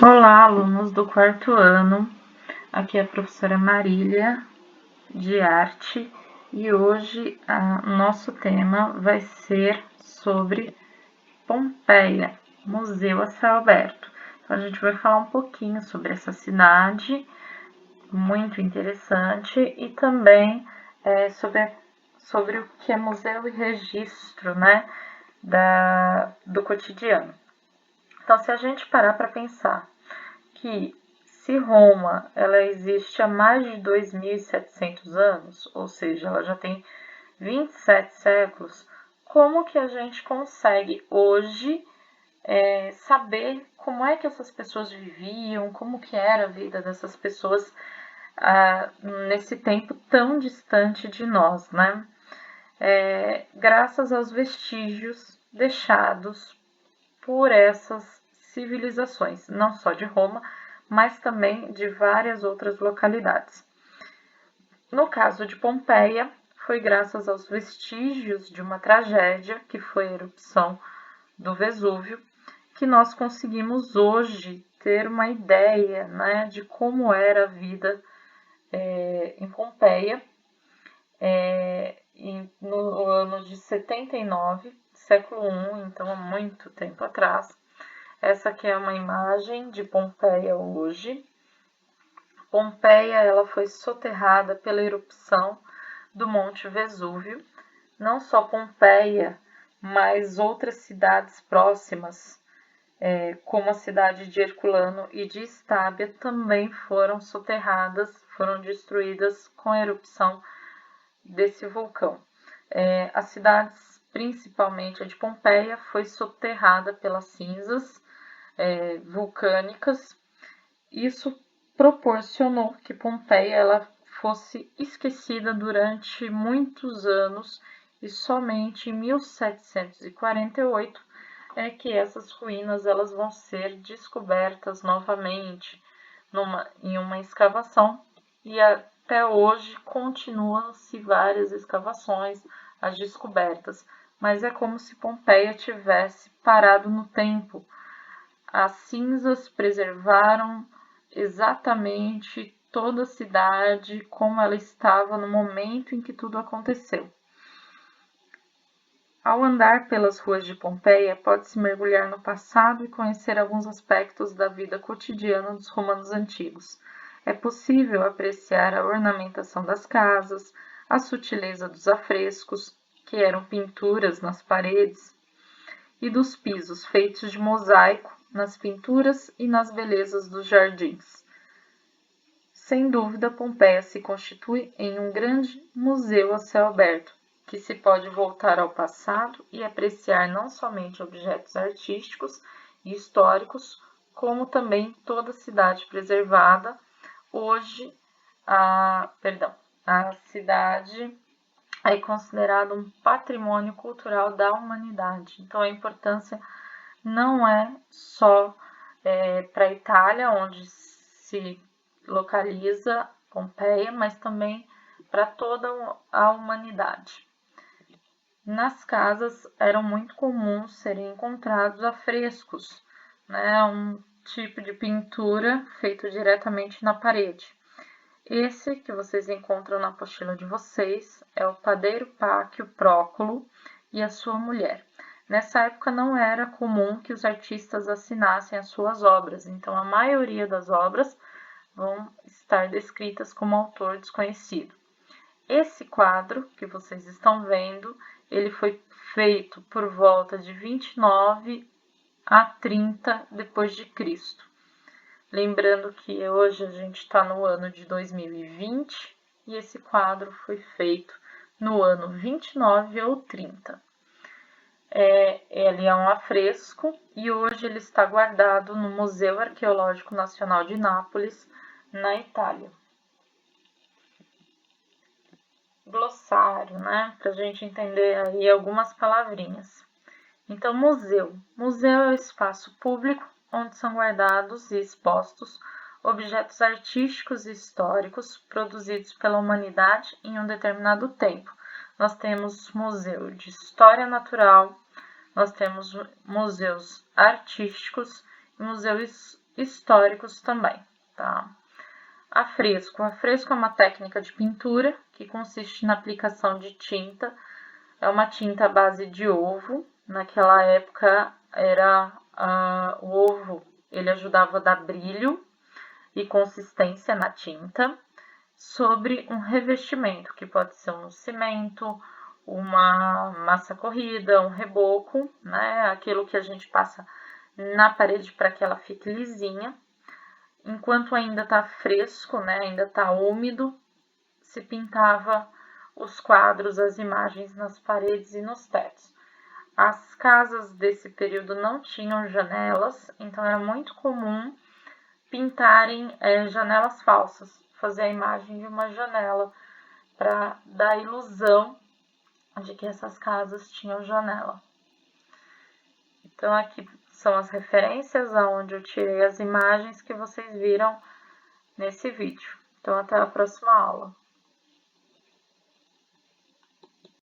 Olá, alunos do quarto ano. Aqui é a professora Marília, de arte, e hoje nosso tema vai ser sobre Pompeia, Museu a Céu Aberto. Então, a gente vai falar um pouquinho sobre essa cidade, muito interessante, e também sobre o que é museu e registro, né, do cotidiano. Então, se a gente parar para pensar que se Roma ela existe há mais de 2.700 anos, ou seja, ela já tem 27 séculos, como que a gente consegue hoje saber como é que essas pessoas viviam, como que era a vida dessas pessoas nesse tempo tão distante de nós, né? Graças aos vestígios deixados por essas civilizações, não só de Roma, mas também de várias outras localidades. No caso de Pompeia, foi graças aos vestígios de uma tragédia, que foi a erupção do Vesúvio, que nós conseguimos hoje ter uma ideia, né, de como era a vida em Pompeia, no ano de 79, século I, então há muito tempo atrás. Essa aqui é uma imagem de Pompeia hoje. Pompeia ela foi soterrada pela erupção do Monte Vesúvio. Não só Pompeia, mas outras cidades próximas, como a cidade de Herculano e de Estábia, também foram soterradas, foram destruídas com a erupção desse vulcão. As cidades, principalmente a de Pompeia, foi soterrada pelas cinzas vulcânicas. Isso proporcionou que Pompeia ela fosse esquecida durante muitos anos e somente em 1748 é que essas ruínas elas vão ser descobertas novamente em uma escavação, e até hoje continuam-se várias escavações, as descobertas, mas é como se Pompeia tivesse parado no tempo. As cinzas preservaram exatamente toda a cidade como ela estava no momento em que tudo aconteceu. Ao andar pelas ruas de Pompeia, pode-se mergulhar no passado e conhecer alguns aspectos da vida cotidiana dos romanos antigos. É possível apreciar a ornamentação das casas, a sutileza dos afrescos, que eram pinturas nas paredes, e dos pisos feitos de mosaico nas pinturas e nas belezas dos jardins. Sem dúvida, Pompeia se constitui em um grande museu a céu aberto, que se pode voltar ao passado e apreciar não somente objetos artísticos e históricos, como também toda a cidade preservada. Hoje, a cidade é considerada um patrimônio cultural da humanidade. Então, a importância não é só para a Itália, onde se localiza Pompeia, mas também para toda a humanidade. Nas casas eram muito comuns serem encontrados afrescos, né, um tipo de pintura feito diretamente na parede. Esse que vocês encontram na apostila de vocês é o padeiro Páquio Próculo e a sua mulher. Nessa época não era comum que os artistas assinassem as suas obras, então a maioria das obras vão estar descritas como autor desconhecido. Esse quadro que vocês estão vendo, ele foi feito por volta de 29 a 30 depois de Cristo. Lembrando que hoje a gente está no ano de 2020 e esse quadro foi feito no ano 29 ou 30. Ele é um afresco e hoje ele está guardado no Museu Arqueológico Nacional de Nápoles, na Itália. Glossário, né? Para a gente entender aí algumas palavrinhas. Então, museu. Museu é o espaço público onde são guardados e expostos objetos artísticos e históricos produzidos pela humanidade em um determinado tempo. Nós temos museu de história natural, nós temos museus artísticos e museus históricos também, tá? Afresco. Afresco é uma técnica de pintura que consiste na aplicação de tinta. É uma tinta à base de ovo. Naquela época era o ovo, ele ajudava a dar brilho e consistência na tinta sobre um revestimento, que pode ser um cimento, uma massa corrida, um reboco, né? Aquilo que a gente passa na parede para que ela fique lisinha. Enquanto ainda está fresco, né? Ainda está úmido, se pintava os quadros, as imagens nas paredes e nos tetos. As casas desse período não tinham janelas, então era muito comum pintarem janelas falsas, fazer a imagem de uma janela para dar a ilusão de que essas casas tinham janela. Então aqui são as referências aonde eu tirei as imagens que vocês viram nesse vídeo. Então até a próxima aula.